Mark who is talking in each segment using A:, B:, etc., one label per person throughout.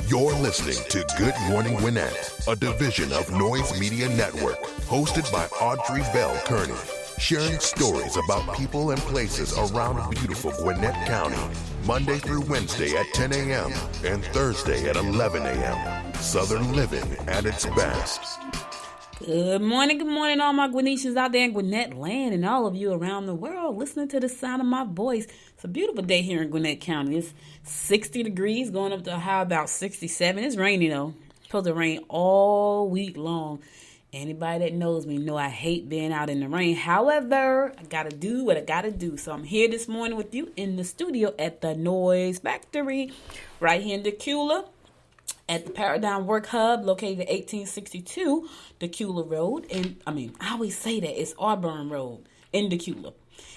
A: You're listening to Good Morning Gwinnett, a division of Noise Media Network, hosted by Audrey Bell Kearney, sharing stories about people and places around beautiful Gwinnett County, Monday through Wednesday at 10 a.m. and Thursday at 11 a.m. Southern living at its best.
B: Good morning, all my Gwinnetians out there in Gwinnett land and all of you around the world listening to the sound of my voice. It's a beautiful day here in Gwinnett County. It's 60 degrees, going up to a high about 67. It's rainy though. It's supposed to rain all week long. Anybody that knows me know I hate being out in the rain. However, I gotta do what I gotta do. So I'm here this morning with you in the studio at the Noise Factory, right here in Decula, at the Paradigm Work Hub, located at 1862 Decula Road. And I always say that it's Auburn Road in Decula.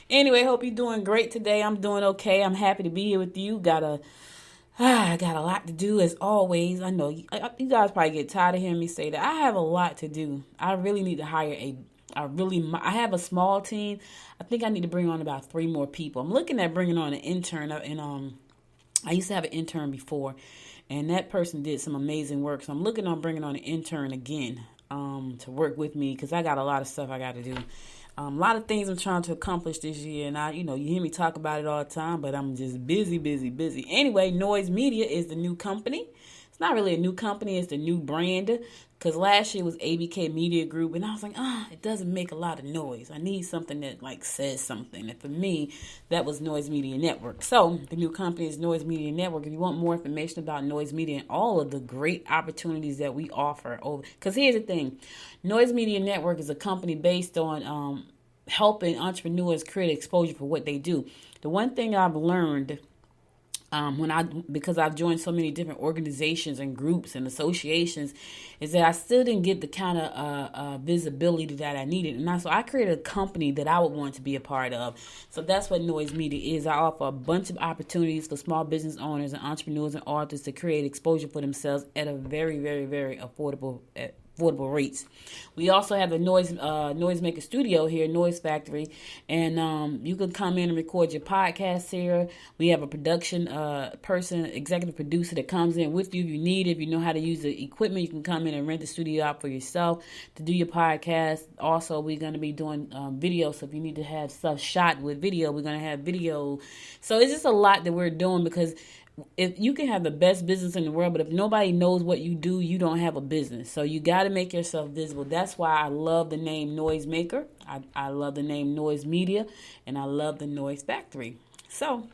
B: Anyway, hope you're doing great today. I'm doing okay. I'm happy to be here with you. I got a lot to do as always. I know you guys probably get tired of hearing me say that. I have a lot to do. I really need to hire I have a small team. I think I need to bring on about 3 more people. I'm looking at bringing on an intern, and I used to have an intern before, and that person did some amazing work. So I'm looking on bringing on an intern again to work with me, because I got a lot of stuff I got to do. A lot of things I'm trying to accomplish this year, and you hear me talk about it all the time, but I'm just busy. Anyway, Noise Media is the new company. It's not really a new company, it's the new brand, because last year was ABK Media Group, and I was like, it doesn't make a lot of noise. I need something that says something, and for me, that was Noise Media Network. So the new company is Noise Media Network. If you want more information about Noise Media and all of the great opportunities that we offer, because here's the thing, Noise Media Network is a company based on helping entrepreneurs create exposure for what they do. The one thing I've learned because I've joined so many different organizations and groups and associations, is that I still didn't get the kind of visibility that I needed. And so I created a company that I would want to be a part of. So that's what Noise Media is. I offer a bunch of opportunities for small business owners and entrepreneurs and authors to create exposure for themselves at a very, very, very affordable rates. We also have a noisemaker studio here, Noise Factory, and you can come in and record your podcast here. We have a production person, executive producer that comes in with you if you need it. If you know how to use the equipment, you can come in and rent the studio out for yourself to do your podcast. Also, we're going to be doing video, so if you need to have stuff shot with video, we're going to have video. So it's just a lot that we're doing, because if you can have the best business in the world, but if nobody knows what you do, you don't have a business. So you got to make yourself visible. That's why I love the name Noisemaker. I love the name Noise Media, and I love the Noise Factory. So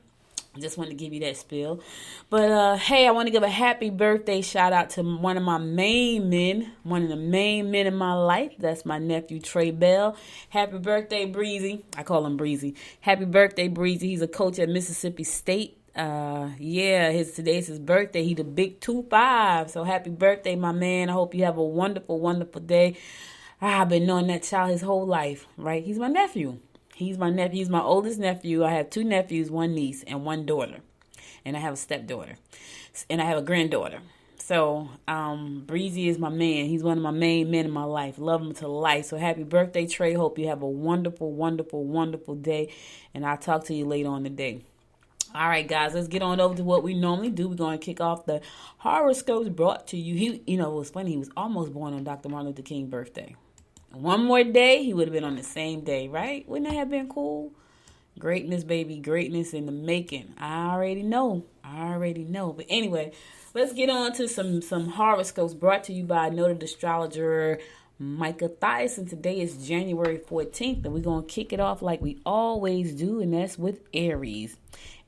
B: I just wanted to give you that spiel. But hey, I want to give a happy birthday shout out to one of the main men in my life. That's my nephew, Trey Bell. Happy birthday, Breezy. I call him Breezy. Happy birthday, Breezy. He's a coach at Mississippi State. Today's his birthday. He the big 2-5. So happy birthday, my man. I hope you have a wonderful, wonderful day. I've been knowing that child his whole life, right? He's my nephew. He's my oldest nephew. I have 2 nephews, 1 niece, and 1 daughter. And I have a stepdaughter. And I have a granddaughter. So, Breezy is my man. He's one of my main men in my life. Love him to life. So happy birthday, Trey. Hope you have a wonderful, wonderful, wonderful day. And I'll talk to you later on today. All right, guys, let's get on over to what we normally do. We're going to kick off the horoscopes brought to you. It was funny. He was almost born on Dr. Martin Luther King's birthday. One more day, he would have been on the same day, right? Wouldn't that have been cool? Greatness, baby, greatness in the making. I already know. But anyway, let's get on to some horoscopes brought to you by noted astrologer Micah Thiason. Today is January 14th, and we're going to kick it off like we always do, and that's with Aries.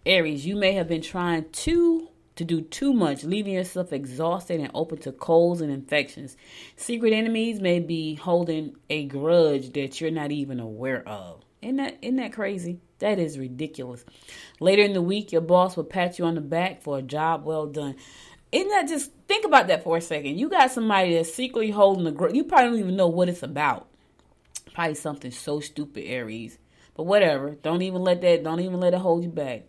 B: Aries, you may have been trying to do too much, leaving yourself exhausted and open to colds and infections. Secret enemies may be holding a grudge that you're not even aware of. Isn't that crazy? That is ridiculous. Later in the week, your boss will pat you on the back for a job well done. Isn't that just, think about that for a second. You got somebody that's secretly holding a grudge. You probably don't even know what it's about. Probably something so stupid, Aries. But whatever. Don't even let it hold you back.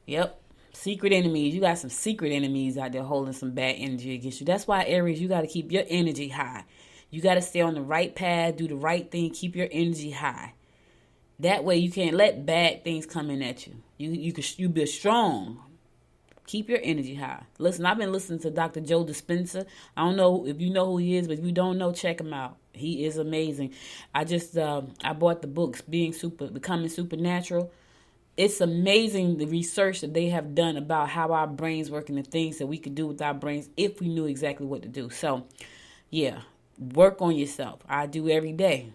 B: Yep. Secret enemies. You got some secret enemies out there holding some bad energy against you. That's why, Aries, you got to keep your energy high. You got to stay on the right path, do the right thing, keep your energy high. That way you can't let bad things come in at you. You be strong. Keep your energy high. Listen, I've been listening to Dr. Joe Dispenza. I don't know if you know who he is, but if you don't know, check him out. He is amazing. I bought the books, Becoming Supernatural. It's amazing the research that they have done about how our brains work and the things that we could do with our brains if we knew exactly what to do. So, yeah, work on yourself. I do every day.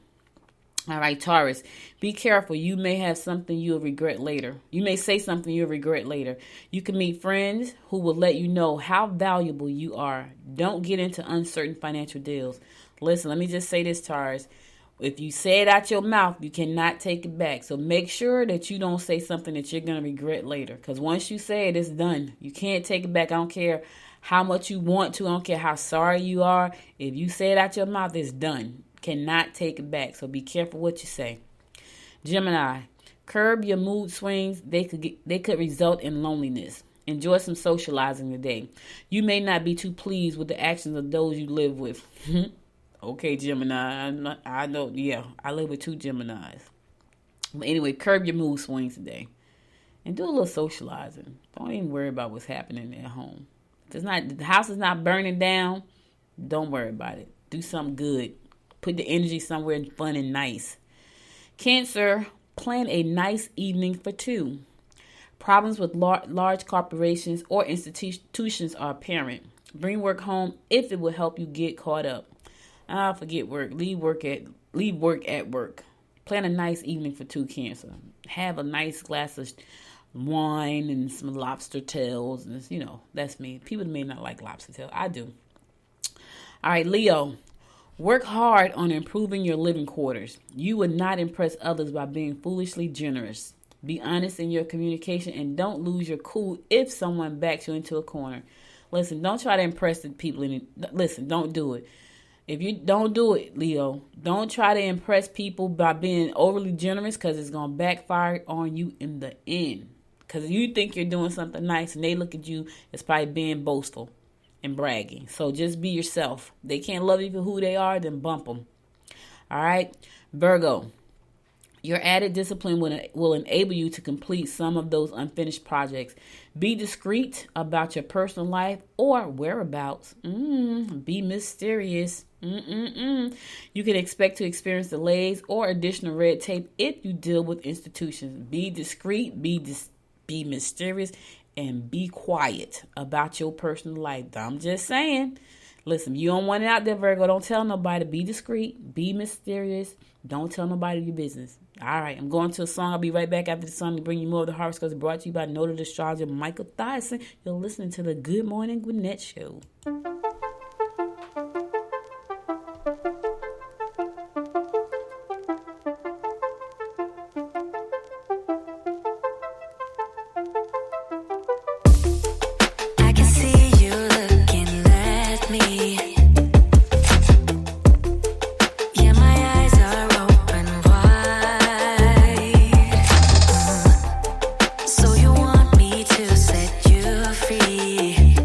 B: All right, Taurus, be careful. You may have something you'll regret later. You may say something you'll regret later. You can meet friends who will let you know how valuable you are. Don't get into uncertain financial deals. Listen, let me just say this, Taurus. If you say it out your mouth, you cannot take it back. So make sure that you don't say something that you're going to regret later. Because once you say it, it's done. You can't take it back. I don't care how much you want to. I don't care how sorry you are. If you say it out your mouth, it's done. Cannot take it back. So be careful what you say. Gemini, curb your mood swings. They could result in loneliness. Enjoy some socializing today. You may not be too pleased with the actions of those you live with. Okay, Gemini. I know. Yeah, I live with 2 Geminis. But anyway, curb your mood swings today, and do a little socializing. Don't even worry about what's happening at home. If the house is not burning down, don't worry about it. Do something good. Put the energy somewhere fun and nice. Cancer, plan a nice evening for 2. Problems with large corporations or institutions are apparent. Bring work home if it will help you get caught up. Forget work. Leave work at work. Plan a nice evening for 2, Cancer. Have a nice glass of wine and some lobster tails. And, that's me. People may not like lobster tails. I do. All right, Leo. Work hard on improving your living quarters. You will not impress others by being foolishly generous. Be honest in your communication and don't lose your cool if someone backs you into a corner. Listen, don't try to impress the people. Listen, don't do it. If you don't do it, Leo, don't try to impress people by being overly generous because it's going to backfire on you in the end. Because you think you're doing something nice and they look at you as probably being boastful and bragging. So just be yourself. They can't love you for who they are, then bump them. All right, Virgo. Your added discipline will enable you to complete some of those unfinished projects. Be discreet about your personal life or whereabouts. Be mysterious. You can expect to experience delays or additional red tape if you deal with institutions. Be discreet, be mysterious, and be quiet about your personal life. I'm just saying. Listen, you don't want it out there, Virgo. Don't tell nobody. Be discreet. Be mysterious. Don't tell nobody your business. All right, I'm going to a song. I'll be right back after the song to bring you more of the horoscopes brought to you by noted astrologer Michael Thyssen. You're listening to the Good Morning Gwinnett Show.
C: So you want me to set you free?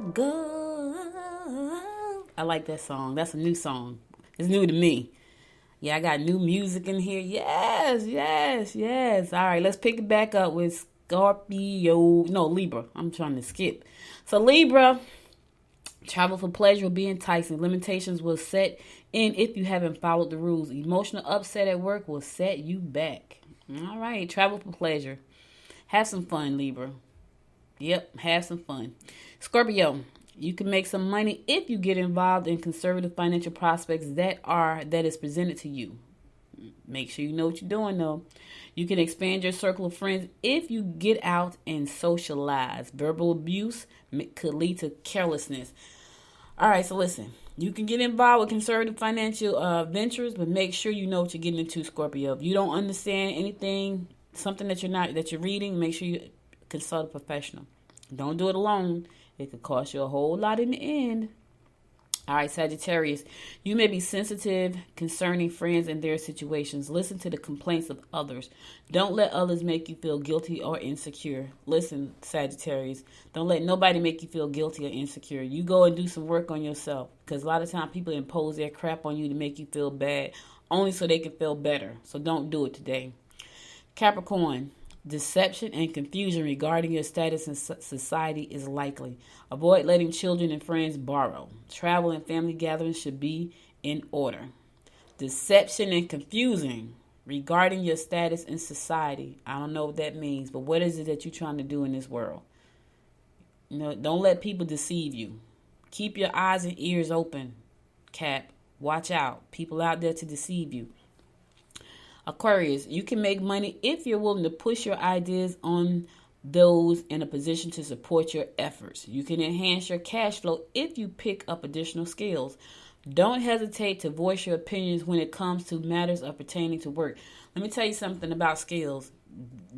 B: go. I like that song. That's a new song. It's new to me. Yeah, I got new music in here. Yes, yes, yes. All right, let's pick it back up with Scorpio. No, Libra. I'm trying to skip. So, Libra, travel for pleasure will be enticing. Limitations will set in if you haven't followed the rules. Emotional upset at work will set you back. All right, travel for pleasure. Have some fun, Libra. Yep, have some fun. Scorpio, you can make some money if you get involved in conservative financial prospects that is presented to you. Make sure you know what you're doing, though. You can expand your circle of friends if you get out and socialize. Verbal abuse could lead to carelessness. All right, so listen. You can get involved with conservative financial ventures, but make sure you know what you're getting into, Scorpio. If you don't understand anything, something that you're reading, make sure you consult a professional. Don't do it alone. It could cost you a whole lot in the end. All right, Sagittarius, you may be sensitive concerning friends and their situations. Listen to the complaints of others. Don't let others make you feel guilty or insecure. Listen, Sagittarius, don't let nobody make you feel guilty or insecure. You go and do some work on yourself, because a lot of times people impose their crap on you to make you feel bad, only so they can feel better. So don't do it today. Capricorn, deception and confusion regarding your status in society is likely. Avoid letting children and friends borrow. Travel and family gatherings should be in order. Deception and confusion regarding your status in society. I don't know what that means, but what is it that you're trying to do in this world? You know, don't let people deceive you. Keep your eyes and ears open, Cap. Watch out. People out there to deceive you. Aquarius, you can make money if you're willing to push your ideas on those in a position to support your efforts. You can enhance your cash flow if you pick up additional skills. Don't hesitate to voice your opinions when it comes to matters of pertaining to work. Let me tell you something about skills.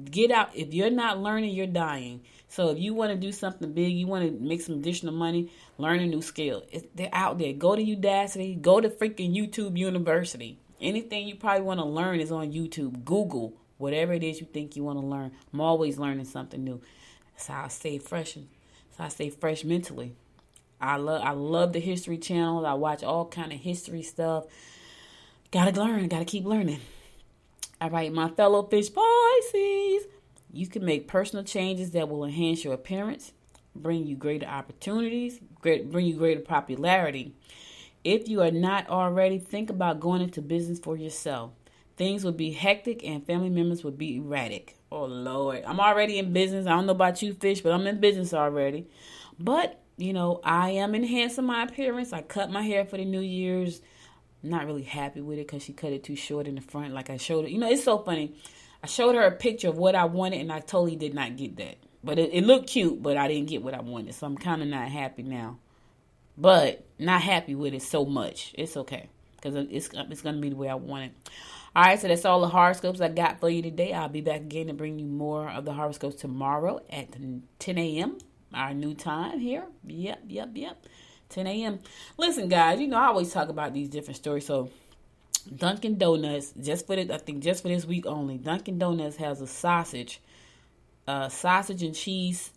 B: Get out. If you're not learning, you're dying. So if you want to do something big, you want to make some additional money, learn a new skill. They're out there. Go to Udacity. Go to freaking YouTube University. Anything you probably want to learn is on YouTube. Google whatever it is you think you want to learn. I'm always learning something new. That's how I stay fresh. That's how I stay fresh mentally. I love the History Channel. I watch all kind of history stuff. Gotta learn. Gotta keep learning. All right, my fellow fish Pisces. You can make personal changes that will enhance your appearance, bring you greater opportunities, bring you greater popularity. If you are not already, think about going into business for yourself. Things will be hectic and family members will be erratic. Oh, Lord. I'm already in business. I don't know about you, fish, but I'm in business already. But, you know, I am enhancing my appearance. I cut my hair for the New Year's. I'm not really happy with it because she cut it too short in the front like I showed her. You know, it's so funny. I showed her a picture of what I wanted, and I totally did not get that. But it looked cute, but I didn't get what I wanted. So I'm kind of not happy now. But not happy with it so much. It's okay. Because it's going to be the way I want it. All right, so that's all the horoscopes I got for you today. I'll be back again to bring you more of the horoscopes tomorrow at 10 a.m. Our new time here. Yep. 10 a.m. Listen, guys, you know, I always talk about these different stories. So Dunkin' Donuts, just for this week only, Dunkin' Donuts has a sausage and cheese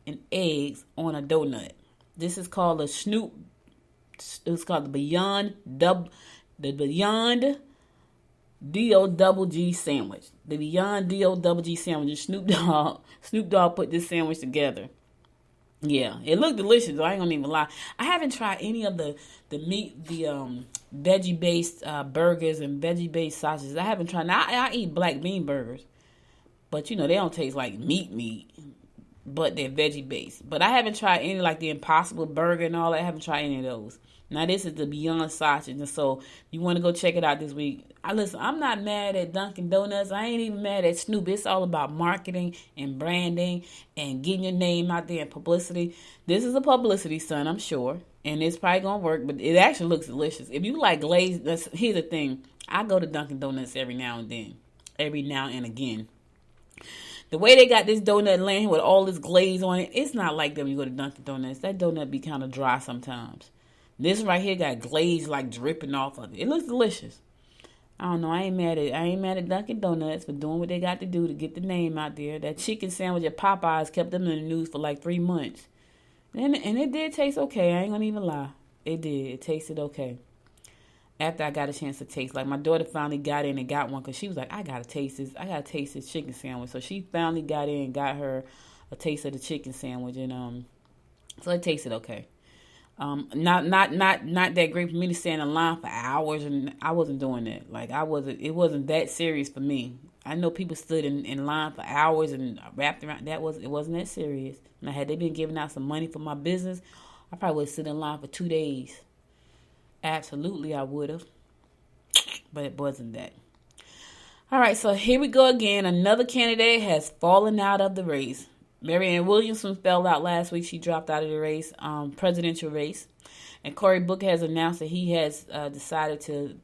B: and eggs on a donut. This is called a Snoop. It's called the Beyond D-O-double-G sandwich. The Beyond D-O-double-G sandwich. Snoop Dogg put this sandwich together. Yeah, it looked delicious. I ain't gonna even lie. I haven't tried any of the veggie based burgers and veggie based sausages. I haven't tried. Now I eat black bean burgers, but you know they don't taste like meat. But they're veggie based. But I haven't tried any like the Impossible Burger and all that. I haven't tried any of those. Now this is the Beyond Sausage, and so you want to go check it out this week. Listen, I'm not mad at Dunkin' Donuts. I ain't even mad at Snoop. It's all about marketing and branding and getting your name out there and publicity. This is a publicity stunt, I'm sure, and it's probably gonna work. But it actually looks delicious. If you like glazed, here's the thing. I go to Dunkin' Donuts every now and again. The way they got this donut laying with all this glaze on it, it's not like that when you go to Dunkin' Donuts. That donut be kind of dry sometimes. This right here got glaze like dripping off of it. It looks delicious. I don't know. I ain't mad at Dunkin' Donuts for doing what they got to do to get the name out there. That chicken sandwich at Popeyes kept them in the news for like 3 months. And it did taste okay. I ain't gonna even lie. It did. It tasted okay. After I got a chance to taste, like my daughter finally got in and got one because she was like, I gotta taste this. I gotta taste this chicken sandwich. So she finally got in and got her a taste of the chicken sandwich, and so it tasted okay. Not that great for me to stand in line for hours, and I wasn't doing that. Like it wasn't that serious for me. I know people stood in line for hours and wrapped around. It wasn't that serious. And had they been giving out some money for my business, I probably would sit in line for 2 days. Absolutely, I would have, but it wasn't that. All right, so here we go again. Another candidate has fallen out of the race. Marianne Williamson fell out last week. She dropped out of the race, presidential race. And Cory Booker has announced that he has decided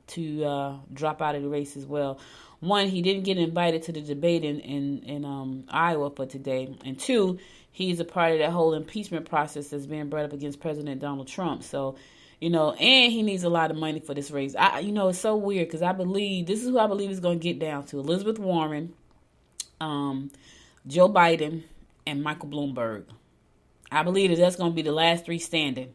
B: to drop out of the race as well. One, he didn't get invited to the debate in Iowa for today. And two, he's a part of that whole impeachment process that's being brought up against President Donald Trump. So, and he needs a lot of money for this race. It's so weird because this is who I believe is going to get down to: Elizabeth Warren, Joe Biden, and Michael Bloomberg. I believe that's going to be the last three standing.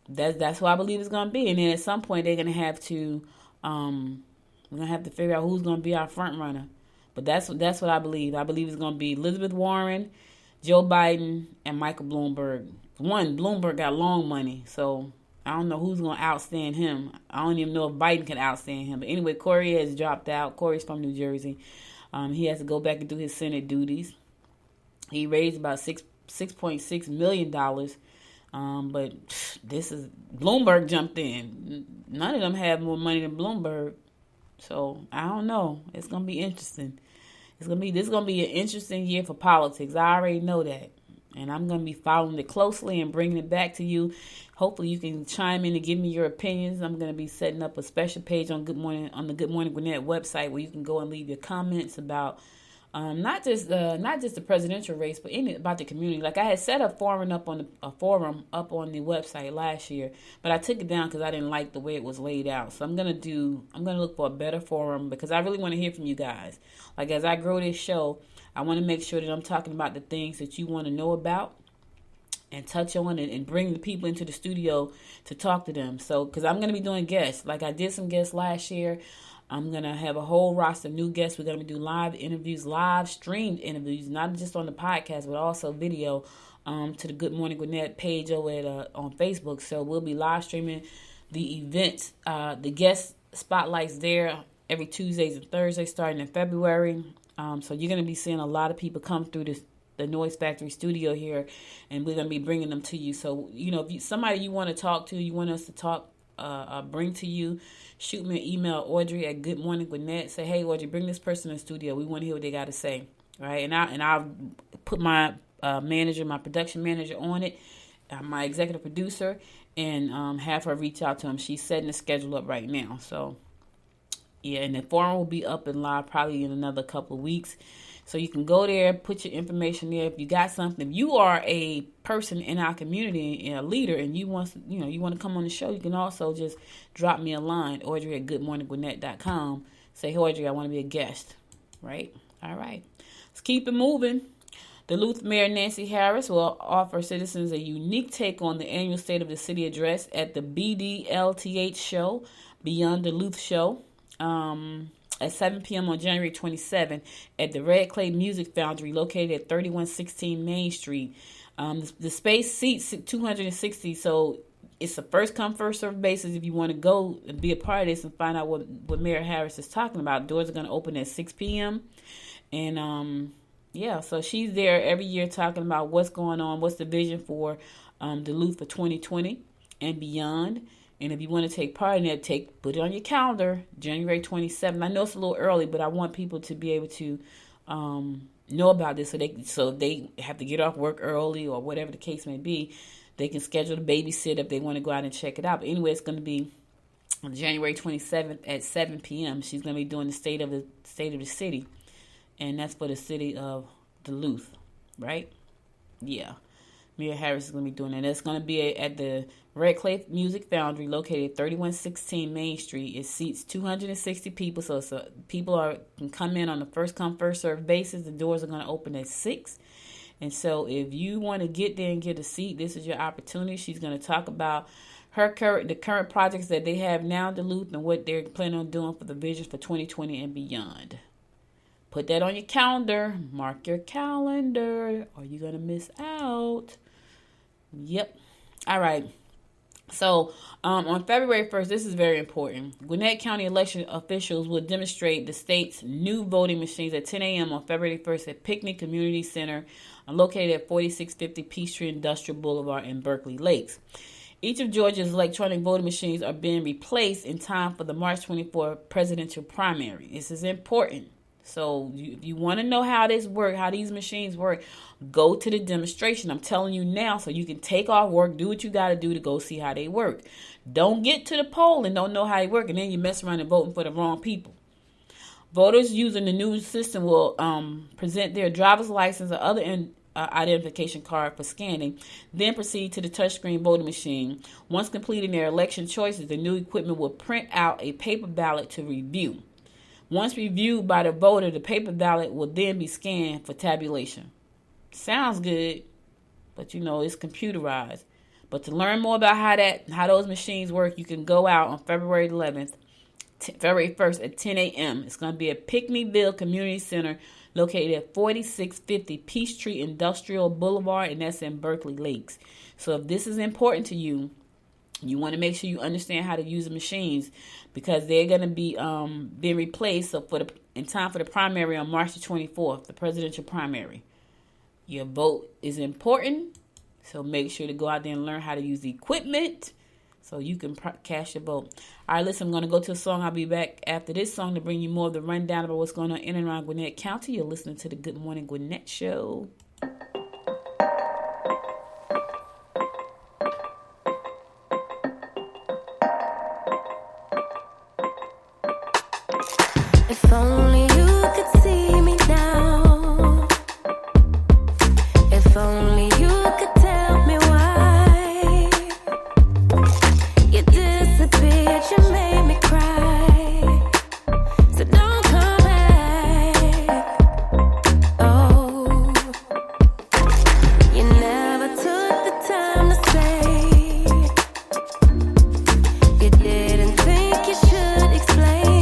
B: That's what I believe it's going to be. And then at some point they're going to have to we're going to have to figure out who's going to be our front runner. But that's what I believe. I believe it's going to be Elizabeth Warren, Joe Biden, and Michael Bloomberg. One, Bloomberg got long money, so I don't know who's going to outstand him. I don't even know if Biden can outstand him. But anyway, Cory has dropped out. Cory's from New Jersey. He has to go back and do his Senate duties. He raised about $6.6 million. But this is Bloomberg jumped in. None of them have more money than Bloomberg. So I don't know. It's gonna be interesting. This is gonna be an interesting year for politics. I already know that. And I'm gonna be following it closely and bringing it back to you. Hopefully you can chime in and give me your opinions. I'm gonna be setting up a special page on the Good Morning Gwinnett website where you can go and leave your comments about not just the presidential race, but about the community. Like I had set a forum up on the website last year, but I took it down because I didn't like the way it was laid out. So I'm gonna look for a better forum because I really want to hear from you guys. Like as I grow this show, I want to make sure that I'm talking about the things that you want to know about and touch on and bring the people into the studio to talk to them. So because I'm gonna be doing guests, like I did some guests last year. I'm going to have a whole roster of new guests. We're going to do live interviews, live streamed interviews, not just on the podcast, but also video to the Good Morning Gwinnett page over on Facebook. So we'll be live streaming the event, the guest spotlights there every Tuesdays and Thursdays starting in February. So you're going to be seeing a lot of people come through the Noise Factory studio here, and we're going to be bringing them to you. So, if somebody you want to talk to, you want us to talk, bring to you, shoot me an email, Audrey at Good Morning Gwinnett. Say, hey, Audrey, bring this person in the studio. We want to hear what they got to say, right? And I'll put my my production manager on it, my executive producer, and have her reach out to him. She's setting the schedule up right now. So, yeah, and the forum will be up and live probably in another couple of weeks. So you can go there, put your information there. If you got something, if you are a person in our community and a leader, and you want to come on the show, you can also just drop me a line, Audrey at goodmorninggwinnett.com. Say, hey, Audrey, I want to be a guest. Right? All right. Let's keep it moving. Duluth Mayor Nancy Harris will offer citizens a unique take on the annual State of the City address at the BDLTH show, Beyond Duluth show. At 7 p.m. on January 27th at the Red Clay Music Foundry located at 3116 Main Street. The space seats 260, so it's a first-come, first-served basis if you want to go and be a part of this and find out what Mayor Harris is talking about. Doors are going to open at 6 p.m. And, so she's there every year talking about what's going on, what's the vision for Duluth for 2020 and beyond. And if you want to take part in that, put it on your calendar, January 27th. I know it's a little early, but I want people to be able to know about this so if they have to get off work early or whatever the case may be, they can schedule a babysit if they want to go out and check it out. But anyway, it's going to be on January 27th at 7 p.m. She's going to be doing the state of the city, and that's for the city of Duluth, right? Yeah. Mayor Harris is going to be doing that. It's going to be at the Red Clay Music Foundry located at 3116 Main Street. It seats 260 people, so people can come in on a first-come, first-served basis. The doors are going to open at 6. And so if you want to get there and get a seat, this is your opportunity. She's going to talk about the current projects that they have now in Duluth and what they're planning on doing for the visions for 2020 and beyond. Put that on your calendar. Mark your calendar or you're going to miss out. Yep. All right. So on February 1st, this is very important. Gwinnett County election officials will demonstrate the state's new voting machines at 10 a.m. on February 1st at Picnic Community Center, located at 4650 Peachtree Industrial Boulevard in Berkeley Lakes. Each of Georgia's electronic voting machines are being replaced in time for the March 24 presidential primary. This is important. So if you want to know how this works, how these machines work, go to the demonstration. I'm telling you now so you can take off work, do what you got to do to go see how they work. Don't get to the poll and don't know how they work, and then you mess around and voting for the wrong people. Voters using the new system will present their driver's license or other identification card for scanning, then proceed to the touchscreen voting machine. Once completing their election choices, the new equipment will print out a paper ballot to review. Once reviewed by the voter, the paper ballot will then be scanned for tabulation. Sounds good, but it's computerized. But to learn more about how those machines work, you can go out on February 11th, February 1st at 10 a.m. It's going to be at Picnicville Community Center, located at 4650 Peachtree Industrial Boulevard, and that's in Berkeley Lakes. So if this is important to you, you want to make sure you understand how to use the machines because they're going to be being replaced. So in time for the primary on March the 24th, the presidential primary. Your vote is important, so make sure to go out there and learn how to use the equipment so you can cast your vote. All right, listen, I'm going to go to a song. I'll be back after this song to bring you more of the rundown about what's going on in and around Gwinnett County. You're listening to the Good Morning Gwinnett Show.
C: If only you could see me now. If only you could tell me why you disappeared, you made me cry. So don't come back. Oh, you never took the time to say. You didn't think you should explain.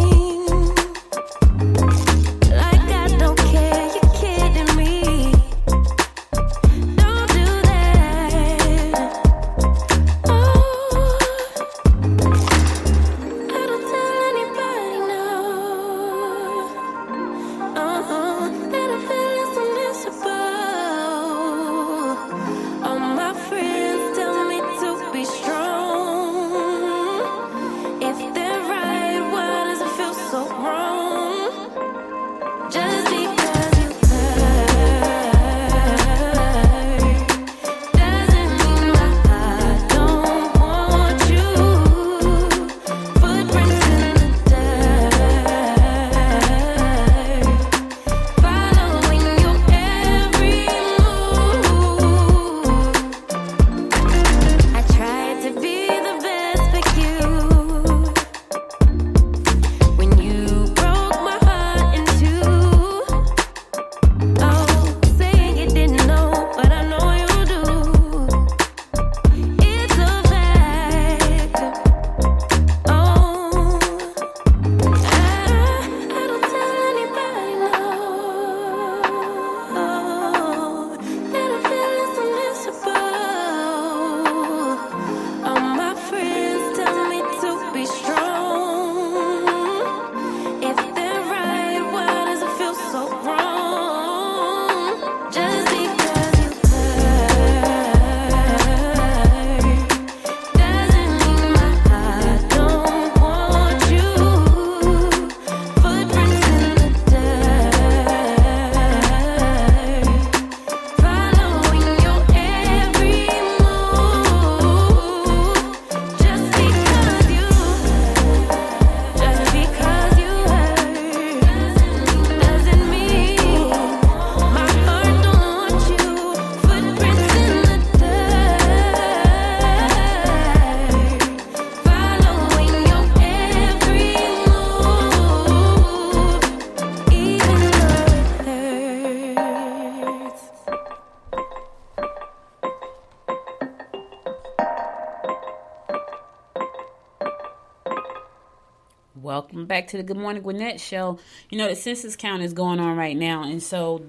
B: Welcome back to the Good Morning Gwinnett show. You know, the census count is going on right now, and so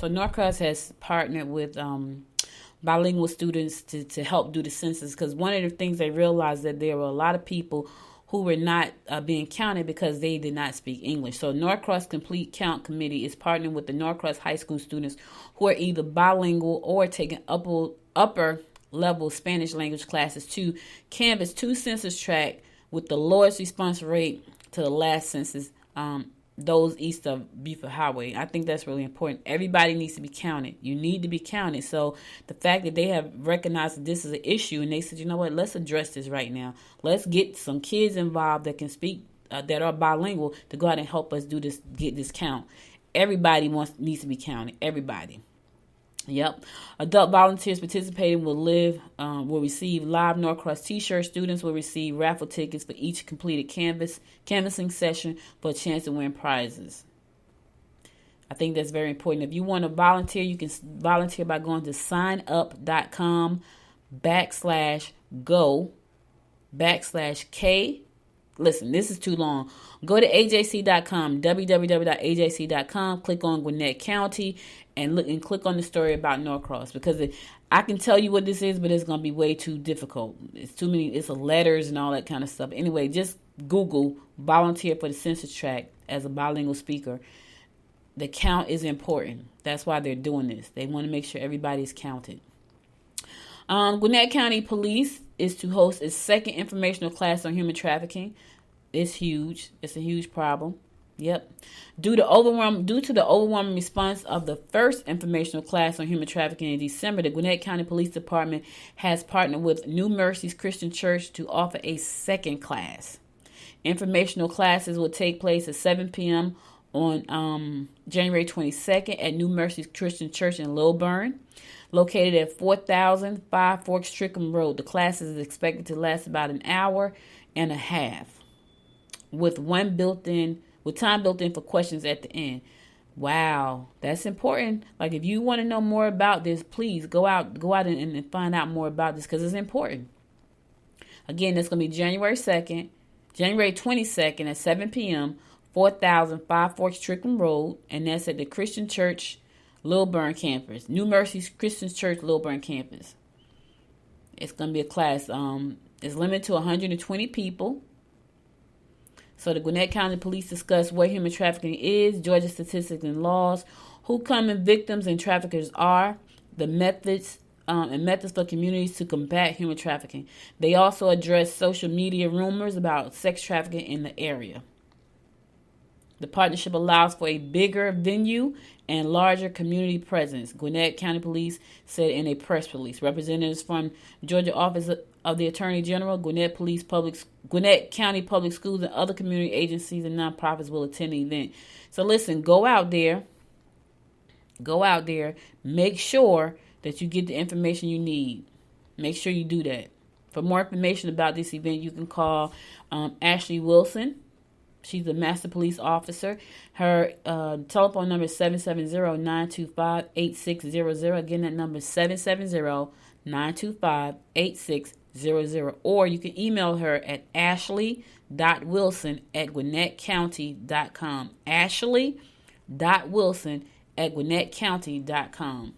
B: Norcross has partnered with bilingual students to help do the census, because one of the things they realized that there were a lot of people who were not being counted because they did not speak English. So Norcross Complete Count Committee is partnering with the Norcross high school students who are either bilingual or taking upper level Spanish language classes to canvass 2 census tracts with the lowest response rate to the last census, those east of Beaufort Highway. I think that's really important. Everybody needs to be counted. You need to be counted. So the fact that they have recognized that this is an issue, and they said, you know what, let's address this right now. Let's get some kids involved that can speak, that are bilingual, to go out and help us do this, get this count. Everybody needs to be counted. Everybody. Yep. Adult volunteers participating will receive live Norcross t-shirts. Students will receive raffle tickets for each completed canvassing session for a chance to win prizes. I think that's very important. If you want to volunteer, you can volunteer by going to signup.com/go/K. Listen, this is too long. Go to ajc.com, www.ajc.com, click on Gwinnett County, and look and click on the story about Norcross, because I can tell you what this is, but it's going to be way too difficult. It's too many, it's letters and all that kind of stuff. Anyway, just Google volunteer for the census tract as a bilingual speaker. The count is important. That's why they're doing this. They want to make sure everybody's counted. Gwinnett County Police is to host its second informational class on human trafficking. It's huge. It's a huge problem. Yep. Due to the overwhelming response of the first informational class on human trafficking in December, the Gwinnett County Police Department has partnered with New Mercies Christian Church to offer a second class. Informational classes will take place at 7 p.m. on January 22nd at New Mercies Christian Church in Lilburn, located at 4000 Five Forks Trickham Road. The class is expected to last about an hour and a half, with time built in for questions at the end. Wow, that's important. Like, if you want to know more about this, please go out and find out more about this, because it's important. Again, that's going to be January 22nd at 7 p.m., 4000 Five Forks Trickham Road, and that's at the Christian Church Lilburn campus, New Mercies Christian Church Lilburn campus. It's going to be a class. It's limited to 120 people. So the Gwinnett County Police discuss what human trafficking is, Georgia statistics and laws, who common victims and traffickers are, the methods for communities to combat human trafficking. They also address social media rumors about sex trafficking in the area. The partnership allows for a bigger venue and larger community presence, Gwinnett County Police said in a press release. Representatives from Georgia Office of the Attorney General, Gwinnett County Public Schools, and other community agencies and nonprofits will attend the event. So listen, go out there, make sure that you get the information you need. Make sure you do that. For more information about this event, you can call Ashley Wilson. She's the Master Police Officer. Her telephone number is 770-925-8600. Again, that number is 770-925-8600. Or you can email her at ashley.wilson@gwinnettcounty.com. ashley.wilson@gwinnettcounty.com.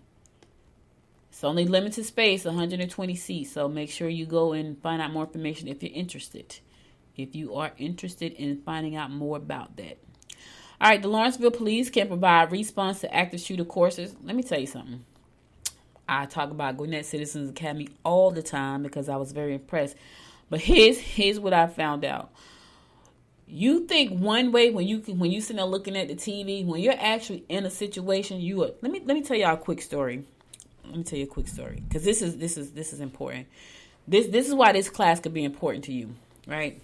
B: It's only limited space, 120 seats. So make sure you go and find out more information if you're interested. If you are interested in finding out more about that. All right, the Lawrenceville Police can provide response to active shooter courses. Let me tell you something. I talk about Gwinnett Citizens Academy all the time because I was very impressed. But here's what I found out. You think one way when you sitting there looking at the TV, when you're actually in a situation, let me tell y'all a quick story. Let me tell you a quick story, because this is important. This is why this class could be important to you, right?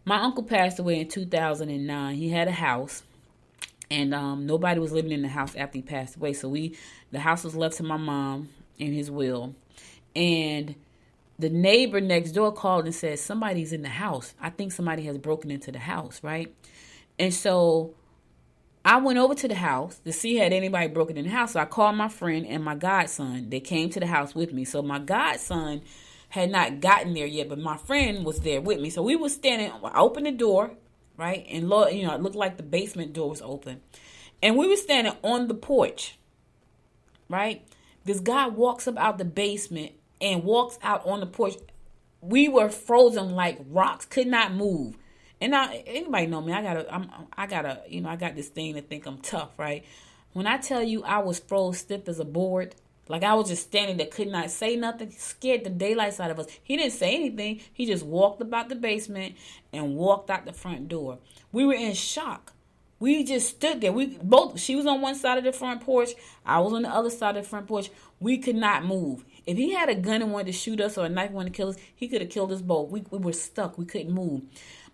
B: My uncle passed away in 2009. He had a house, and nobody was living in the house after he passed away. So the house was left to my mom in his will, and the neighbor next door called and said, somebody's in the house. I think somebody has broken into the house, right? And so I went over to the house to see had anybody broken in the house. So I called my friend and my godson. They came to the house with me. So my godson had not gotten there yet, but my friend was there with me. So we were standing, I opened the door, right? And it looked like the basement door was open. And we were standing on the porch, right? This guy walks up out the basement and walks out on the porch. We were frozen like rocks, could not move. And now, anybody know me? I got this thing to think I'm tough, right? When I tell you I was froze stiff as a board, like I was just standing there, could not say nothing, scared the daylights out of us. He didn't say anything. He just walked about the basement and walked out the front door. We were in shock. We just stood there. She was on one side of the front porch. I was on the other side of the front porch. We could not move. If he had a gun and wanted to shoot us or a knife and wanted to kill us, he could have killed us both. We were stuck. We couldn't move.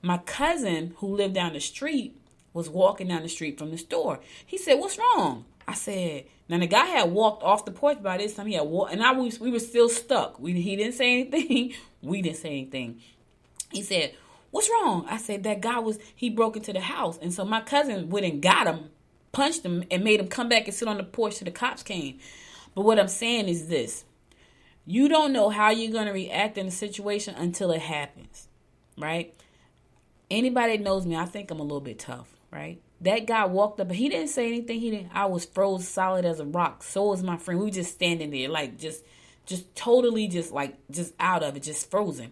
B: My cousin, who lived down the street, was walking down the street from the store. He said, "What's wrong?" I said, now the guy had walked off the porch by this time. He had walked, and we were still stuck. He didn't say anything. We didn't say anything. He said, "What's wrong?" I said, "That guy he broke into the house." And so my cousin went and got him, punched him, and made him come back and sit on the porch till the cops came. But what I'm saying is this. You don't know how you're going to react in a situation until it happens, right? Anybody that knows me, I think I'm a little bit tough, right? That guy walked up, but he didn't say anything. I was froze solid as a rock. So was my friend. We were just standing there, like just totally just out of it, just frozen.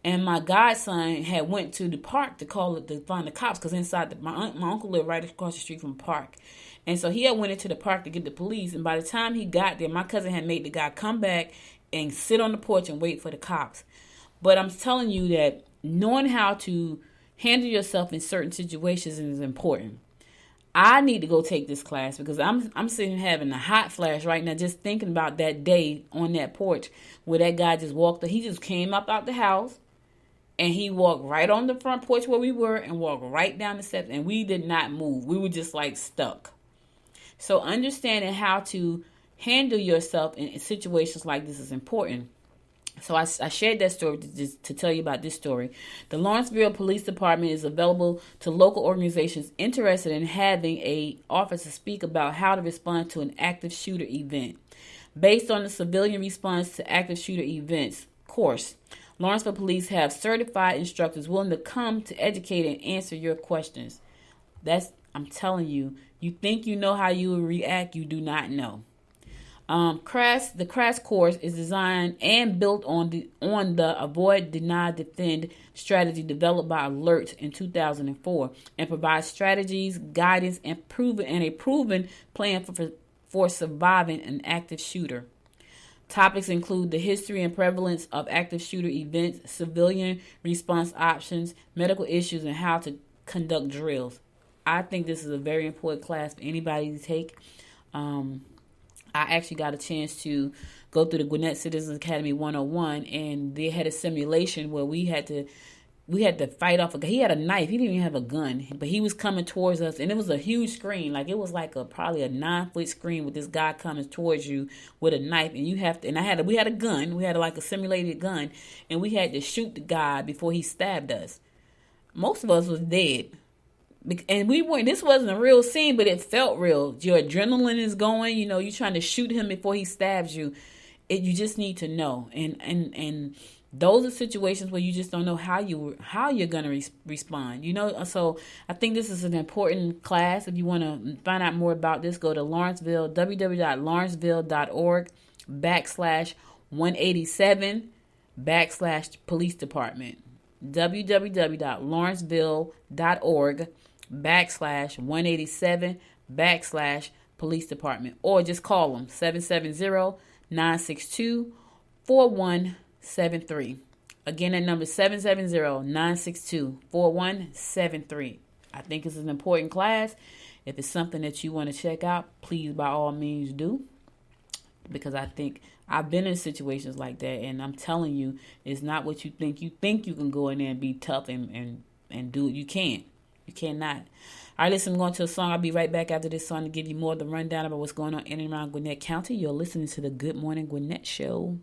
B: And my godson had went to the park to find the cops, because inside my uncle lived right across the street from the park. And so he had went into the park to get the police. And by the time he got there, my cousin had made the guy come back and sit on the porch and wait for the cops. But I'm telling you that knowing how to handle yourself in certain situations is important. I need to go take this class because I'm sitting having a hot flash right now just thinking about that day on that porch where that guy just walked. He just came up out the house and he walked right on the front porch where we were and walked right down the steps, and we did not move. We were just like stuck. So understanding how to handle yourself in situations like this is important. So I shared that story to tell you about this story. The Lawrenceville Police Department is available to local organizations interested in having a officer speak about how to respond to an active shooter event. Based on the Civilian Response to Active Shooter Events course, Lawrenceville Police have certified instructors willing to come to educate and answer your questions. I'm telling you, you think you know how you will react, you do not know. The crash course is designed and built on the Avoid, Deny, Defend strategy developed by Alert in 2004 and provides strategies, guidance, and a proven plan for surviving an active shooter. Topics include the history and prevalence of active shooter events, civilian response options, medical issues, and how to conduct drills. I think this is a very important class for anybody to take. I actually got a chance to go through the Gwinnett Citizens Academy 101, and they had a simulation where we had to fight off a guy. He had a knife. He didn't even have a gun, but he was coming towards us, and it was a huge screen. Like it was like probably a 9-foot screen with this guy coming towards you with a knife, and we had a gun. We had like a simulated gun, and we had to shoot the guy before he stabbed us. Most of us was dead. And this wasn't a real scene, but it felt real. Your adrenaline is going, you're trying to shoot him before he stabs you. You just need to know. And those are situations where you just don't know how you're going to respond. So I think this is an important class. If you want to find out more about this, go to Lawrenceville, www.lawrenceville.org/187/police department. www.lawrenceville.org/187/police department, or just call them 770-962-4173. Again, that number is 770-962-4173. I think it's an important class. If it's something that you want to check out, please by all means do, because I think I've been in situations like that, and I'm telling you, it's not what you think. You think you can go in there and be tough and do it. You can't. You cannot. All right, listen, I'm going to a song. I'll be right back after this song to give you more of the rundown about what's going on in and around Gwinnett County. You're listening to the Good Morning Gwinnett Show.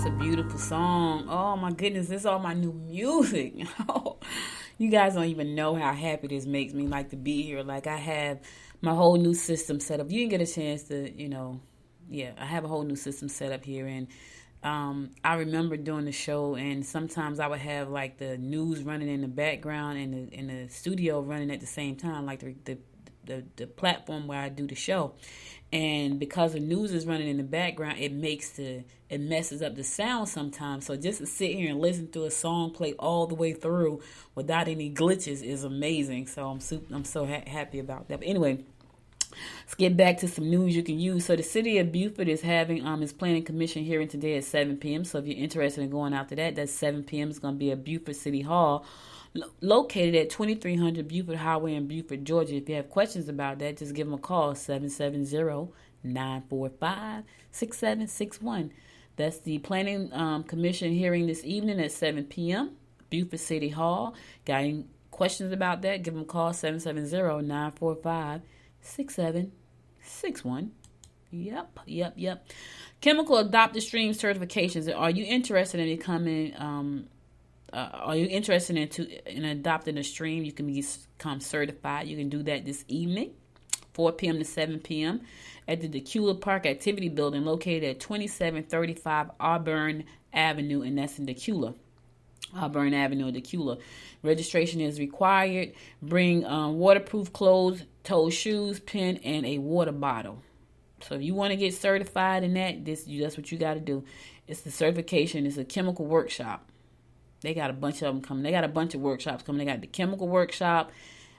B: That's a beautiful song. Oh my goodness, this is all my new music. You guys don't even know how happy this makes me, like, to be here. Like, I have my whole new system set up. You didn't get a chance to, I have a whole new system set up here. And I remember doing the show, and sometimes I would have, like, the news running in the background and the studio running at the same time, like the platform where I do the show. And because the news is running in the background, it messes up the sound sometimes. So just to sit here and listen to a song play all the way through without any glitches is amazing. So I'm so happy about that. But anyway, let's get back to some news you can use. So the city of Beaufort is having its planning commission hearing today at 7 p.m. So if you're interested in going out to that, that's 7 p.m. It's going to be at Beaufort City Hall, located at 2300 Beaufort Highway in Beaufort, Georgia. If you have questions about that, just give them a call, 770-945-6761. That's the Planning Commission hearing this evening at 7 p.m., Beaufort City Hall. Got any questions about that, give them a call, 770-945-6761. Yep. Chemical Adopted Stream certifications. Are you interested in becoming... are you interested in adopting a stream? You can become certified. You can do that this evening, 4 p.m. to 7 p.m. at the Decula Park Activity Building, located at 2735 Auburn Avenue, and that's in Decula. Auburn Avenue, Decula. Registration is required. Bring waterproof clothes, toe shoes, pen, and a water bottle. So if you want to get certified in that's what you got to do. It's the certification. It's a chemical workshop. They got a bunch of them coming. They got a bunch of workshops coming. They got the chemical workshop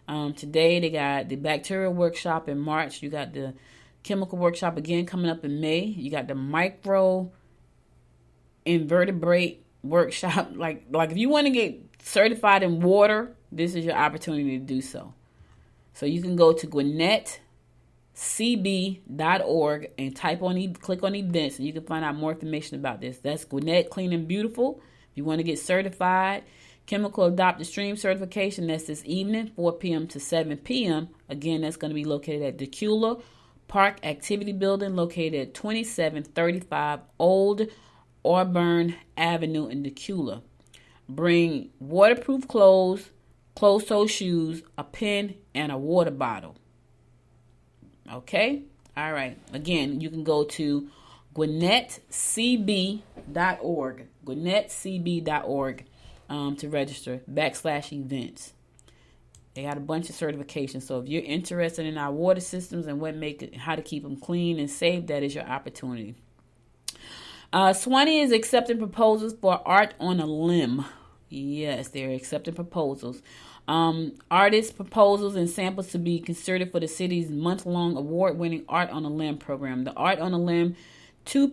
B: today. They got the bacterial workshop in March. You got the chemical workshop again coming up in May. You got the micro invertebrate workshop. Like if you want to get certified in water, this is your opportunity to do so. So you can go to GwinnettCB.org and click on events, and you can find out more information about this. That's Gwinnett Clean and Beautiful. If you want to get certified, Chemical Adopted Stream certification, that's this evening, 4 p.m. to 7 p.m. Again, that's going to be located at Decula Park Activity Building, located at 2735 Old Auburn Avenue in Decula. Bring waterproof clothes, closed-toe shoes, a pen, and a water bottle. Okay? All right. Again, you can go to GwinnettCB.org. GwinnettCB.org to register, /events. They got a bunch of certifications. So if you're interested in our water systems and how to keep them clean and safe, that is your opportunity. Swanee is accepting proposals for Art on a Limb. Yes, they're accepting proposals. Artist proposals and samples to be considered for the city's month-long award-winning Art on a Limb program. The Art on a Limb through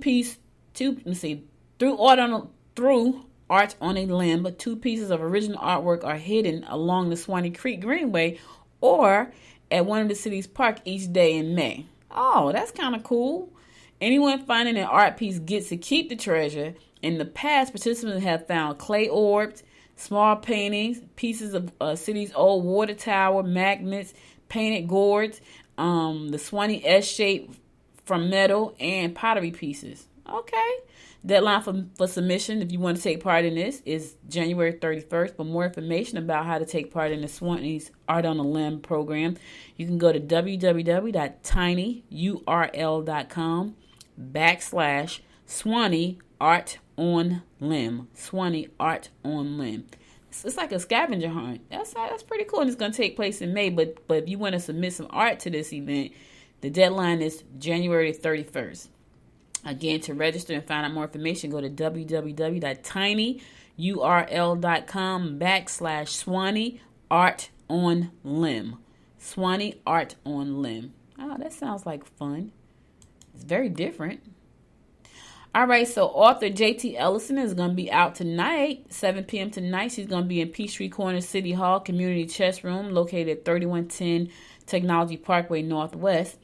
B: Art on a Limb, 2 pieces of original artwork are hidden along the Swanee Creek Greenway or at one of the city's parks each day in May. Oh, that's kind of cool. Anyone finding an art piece gets to keep the treasure. In the past, participants have found clay orbs, small paintings, pieces of city's old water tower, magnets, painted gourds, the Swanee S shape from metal, and pottery pieces. Okay. Deadline for submission, if you want to take part in this, is January 31st. For more information about how to take part in the Swanee's Art on a Limb program, you can go to www.tinyurl.com /Swanee Art on Limb. Swanee Art on Limb. It's like a scavenger hunt. That's pretty cool. And it's going to take place in May. But if you want to submit some art to this event, the deadline is January 31st. Again, to register and find out more information, go to www.tinyurl.com /Swanee Art on Limb. Swanee Art on Limb. Oh, that sounds like fun. It's very different. All right, so author J.T. Ellison is going to be out tonight, 7 p.m. tonight. She's going to be in Peachtree Corner City Hall Community Chess Room, located at 3110 Technology Parkway Northwest.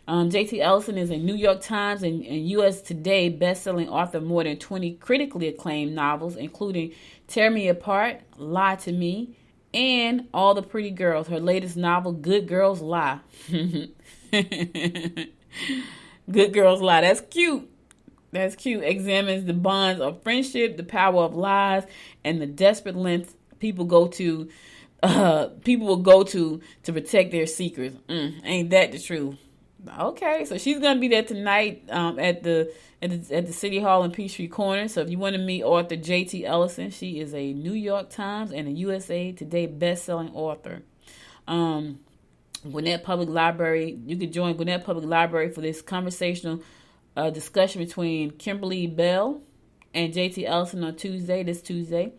B: J.T. Ellison is a New York Times and U.S. Today best-selling author of more than 20 critically acclaimed novels, including Tear Me Apart, Lie to Me, and All the Pretty Girls. Her latest novel, Good Girls Lie. Good Girls Lie. That's cute. That's cute. Examines the bonds of friendship, the power of lies, and the desperate lengths people go to. People will go to protect their secrets. Ain't that the truth? Okay, so she's gonna be there tonight at the City Hall in Peachtree Corner. So if you want to meet author J.T. Ellison, she is a New York Times and a USA Today best-selling author. Gwinnett Public Library. You could join Gwinnett Public Library for this conversational discussion between Kimberly Bell and J.T. Ellison on this Tuesday,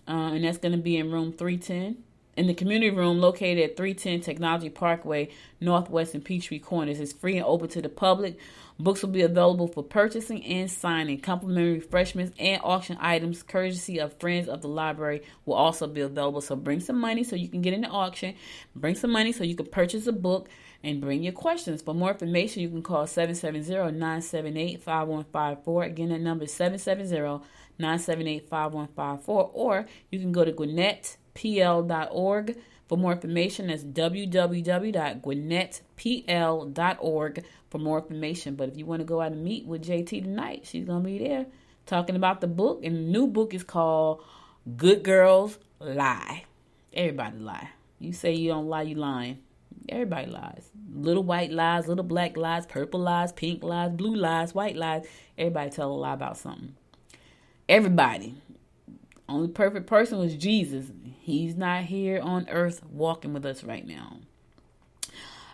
B: and that's going to be in room 310. In the community room located at 310 Technology Parkway, Northwest and Peachtree Corners. It's free and open to the public. Books will be available for purchasing and signing. Complimentary refreshments and auction items, courtesy of friends of the library, will also be available. So bring some money so you can get in the auction. Bring some money so you can purchase a book, and bring your questions. For more information, you can call 770-978-5154. Again, that number is 770-978-5154. Or you can go to GwinnettPL.org. For more information, that's www.GwinnettPL.org for more information. But if you want to go out and meet with JT tonight, she's going to be there talking about the book. And the new book is called Good Girls Lie. Everybody lie. You say you don't lie, you lying. Everybody lies. Little white lies, little black lies, purple lies, pink lies, blue lies, white lies. Everybody tell a lie about something. Everybody. Only perfect person was Jesus. He's not here on earth walking with us right now.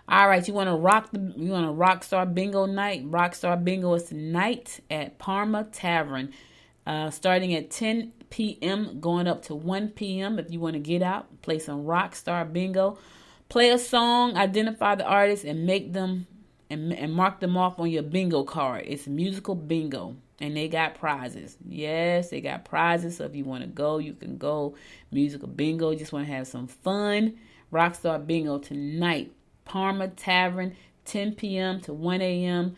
B: All right, you want to Rockstar Bingo night? Rockstar Bingo is tonight at Parma Tavern, starting at 10 p.m., going up to 1 p.m. If you want to get out, play some Rockstar Bingo. Play a song, identify the artist, and make them and mark them off on your bingo card. It's musical bingo, and they got prizes. Yes, they got prizes. So if you want to go, you can go. Musical bingo, just want to have some fun. Rockstar Bingo tonight, Parma Tavern, 10 p.m. to 1 a.m.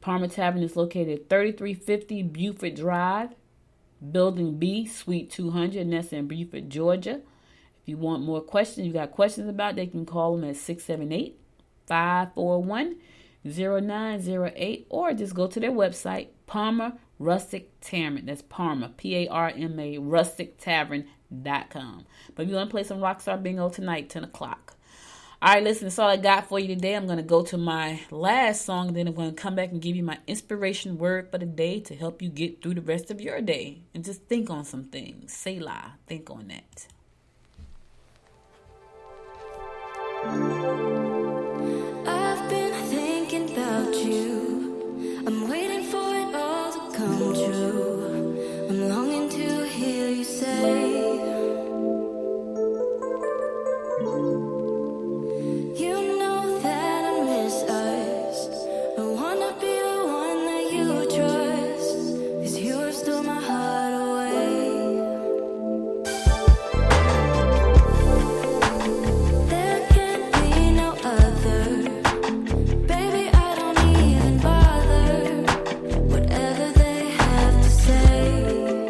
B: Parma Tavern is located at 3350 Buford Drive, Building B, Suite 200, and that's in Buford, Georgia. If you want more questions, you got questions about, they can call them at 678-541-0908, or just go to their website, Parma Rustic Tavern. That's Parma, P-A-R-M-A, rustictavern.com. But if you want to play some Rockstar Bingo tonight, 10 o'clock. All right, listen, that's all I got for you today. I'm going to go to my last song, then I'm going to come back and give you my inspiration word for the day to help you get through the rest of your day. And just think on some things. Selah, think on that.
C: I've been thinking about you. I'm waiting for it all to come true. I'm longing to hear you say, you know that I miss us. I wanna be the one that you trust, 'cause you have stole my heart away. There can't be no other. Baby, I don't even bother. Whatever they have to say.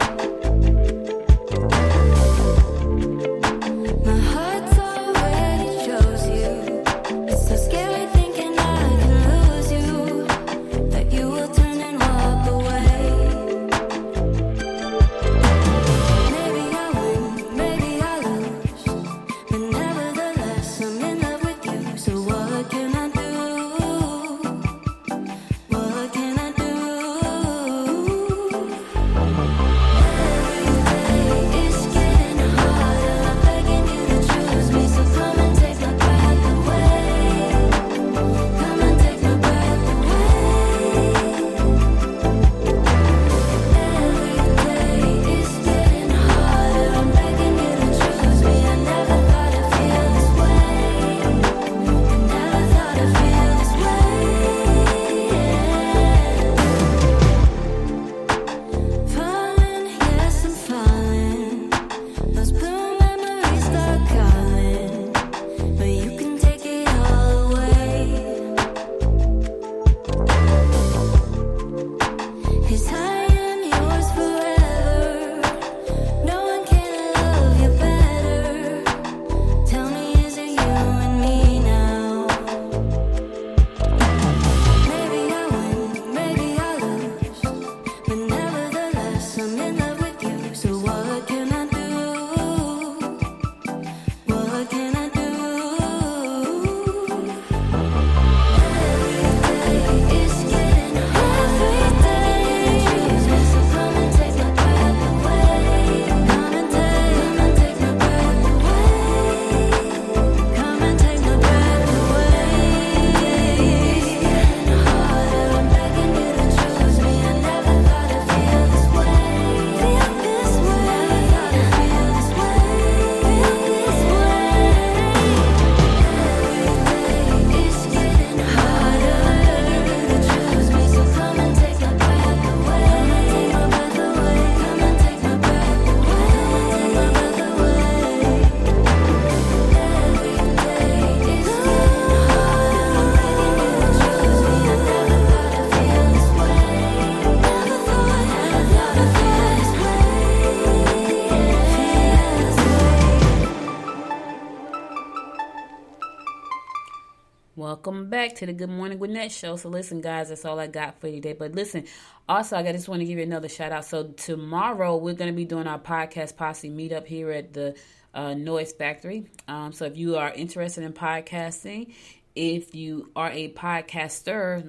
B: Welcome back to the Good Morning Gwinnett Show. So listen, guys, that's all I got for you today. But listen, also, I just want to give you another shout out. So tomorrow, we're going to be doing our podcast posse meetup here at the Noise Factory. So if you are interested in podcasting, if you are a podcaster,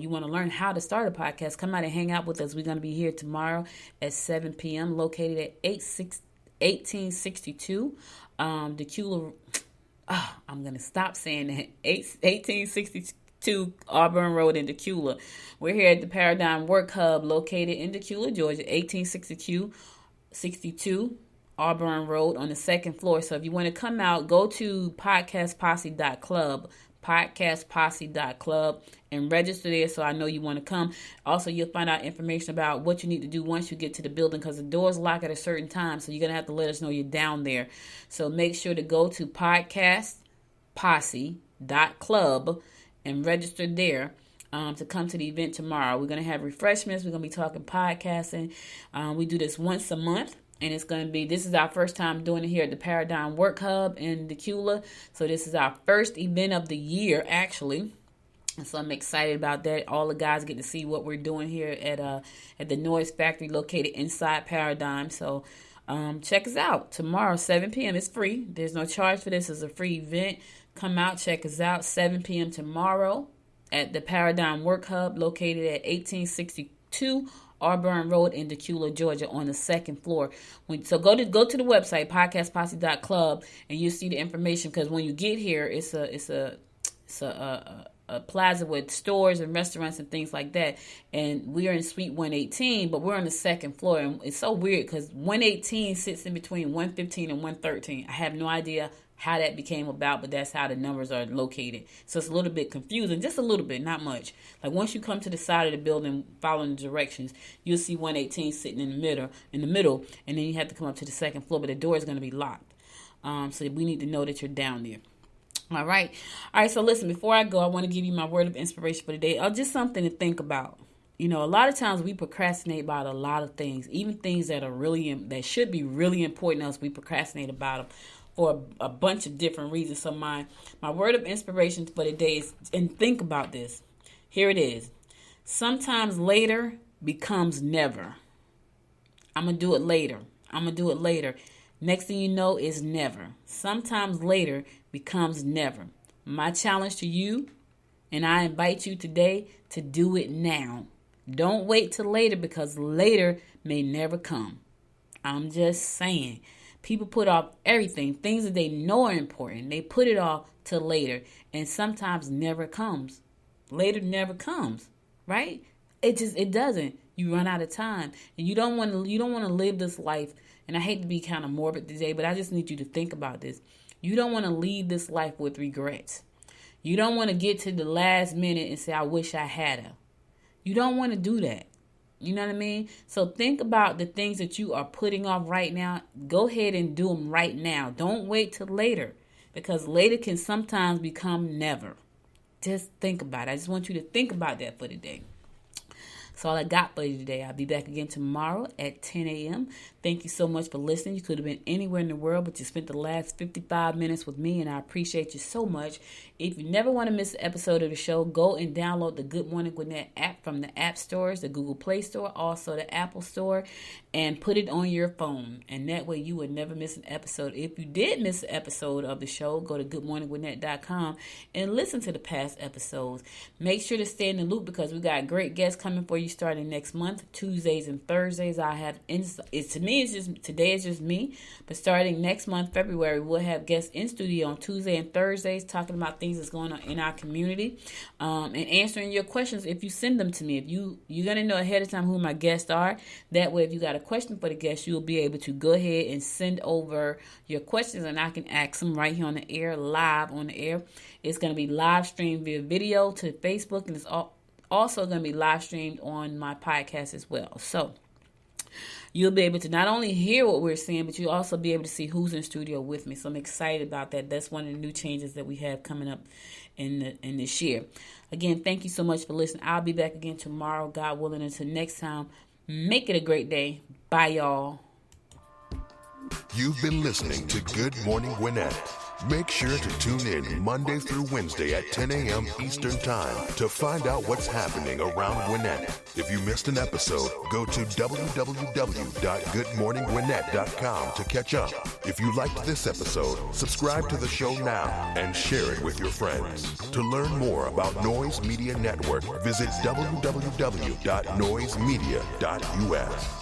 B: you want to learn how to start a podcast, come out and hang out with us. We're going to be here tomorrow at 7 p.m. located at 1862 Decula. I'm going to stop saying that. 1862 Auburn Road in Decula. We're here at the Paradigm Work Hub located in Decula, Georgia, 1862 Auburn Road on the second floor. So if you want to come out, go to podcastposse.club and register there so I know you want to come. Also, you'll find out information about what you need to do once you get to the building because the doors lock at a certain time. So you're going to have to let us know you're down there. So make sure to go to podcastposse.club and register there to come to the event tomorrow. We're going to have refreshments. We're going to be talking podcasting. We do this once a month. And this is our first time doing it here at the Paradigm Work Hub in Decula. So this is our first event of the year, actually. And so I'm excited about that. All the guys get to see what we're doing here at the Noise Factory located inside Paradigm. So check us out tomorrow, 7 p.m. It's free. There's no charge for this. It's a free event. Come out, check us out, 7 p.m. tomorrow at the Paradigm Work Hub located at 1862 Auburn Road in Decula, Georgia, on the second floor. So go to the website podcastposse.club and you'll see the information. Because when you get here, it's a plaza with stores and restaurants and things like that. And we are in Suite 118, but we're on the second floor. And it's so weird because 118 sits in between 115 and 113. I have no idea how that became about, but that's how the numbers are located. So it's a little bit confusing, just a little bit, not much. Like once you come to the side of the building, following the directions, you'll see 118 sitting in the middle, and then you have to come up to the second floor, but the door is going to be locked. So we need to know that you're down there. All right. So listen, before I go, I want to give you my word of inspiration for today. Just something to think about. You know, a lot of times we procrastinate about a lot of things, even things that should be really important to us. We procrastinate about them for a bunch of different reasons. So my word of inspiration for today is, and think about this. Here it is. Sometimes later becomes never. I'm going to do it later. Next thing you know is never. Sometimes later becomes never. My challenge to you, and I invite you today to do it now. Don't wait till later because later may never come. I'm just saying. People put off everything, things that they know are important. They put it off till later, and sometimes never comes. Later never comes, right? It doesn't. You run out of time, and you don't want to live this life. And I hate to be kind of morbid today, but I just need you to think about this. You don't want to leave this life with regrets. You don't want to get to the last minute and say, "I wish I had her." You don't want to do that. You know what I mean? So think about the things that you are putting off right now. Go ahead and do them right now. Don't wait till later, because later can sometimes become never. Just think about it. I just want you to think about that for today. That's all I got for you today. I'll be back again tomorrow at 10 a.m. Thank you so much for listening. You could have been anywhere in the world, but you spent the last 55 minutes with me, and I appreciate you so much. If you never want to miss an episode of the show, go and download the Good Morning Gwinnett app from the app stores, the Google Play Store, also the Apple Store, and put it on your phone. And that way you would never miss an episode. If you did miss an episode of the show, go to goodmorninggwinnett.com and listen to the past episodes. Make sure to stay in the loop because we got great guests coming for you starting next month. Tuesdays and Thursdays, I have today is just me, but starting next month, February, we'll have guests in studio on Tuesday and Thursdays talking about things that's going on in our community, and answering your questions if you send them to me. If you're going to know ahead of time who my guests are. That way, if you got a question for the guest, you'll be able to go ahead and send over your questions, and I can ask them right here on the air, live on the air. It's going to be live streamed via video to Facebook, and it's also going to be live streamed on my podcast as well. So you'll be able to not only hear what we're saying, but you'll also be able to see who's in studio with me. So I'm excited about that. That's one of the new changes that we have coming up in this year. Again, thank you so much for listening. I'll be back again tomorrow, God willing. Until next time, make it a great day. Bye, y'all.
A: You've been listening to Good Morning Gwinnett. Make sure to tune in Monday through Wednesday at 10 a.m. Eastern Time to find out what's happening around Gwinnett. If you missed an episode, go to www.goodmorninggwinnett.com to catch up. If you liked this episode, subscribe to the show now and share it with your friends. To learn more about Noise Media Network, visit www.noisemedia.us.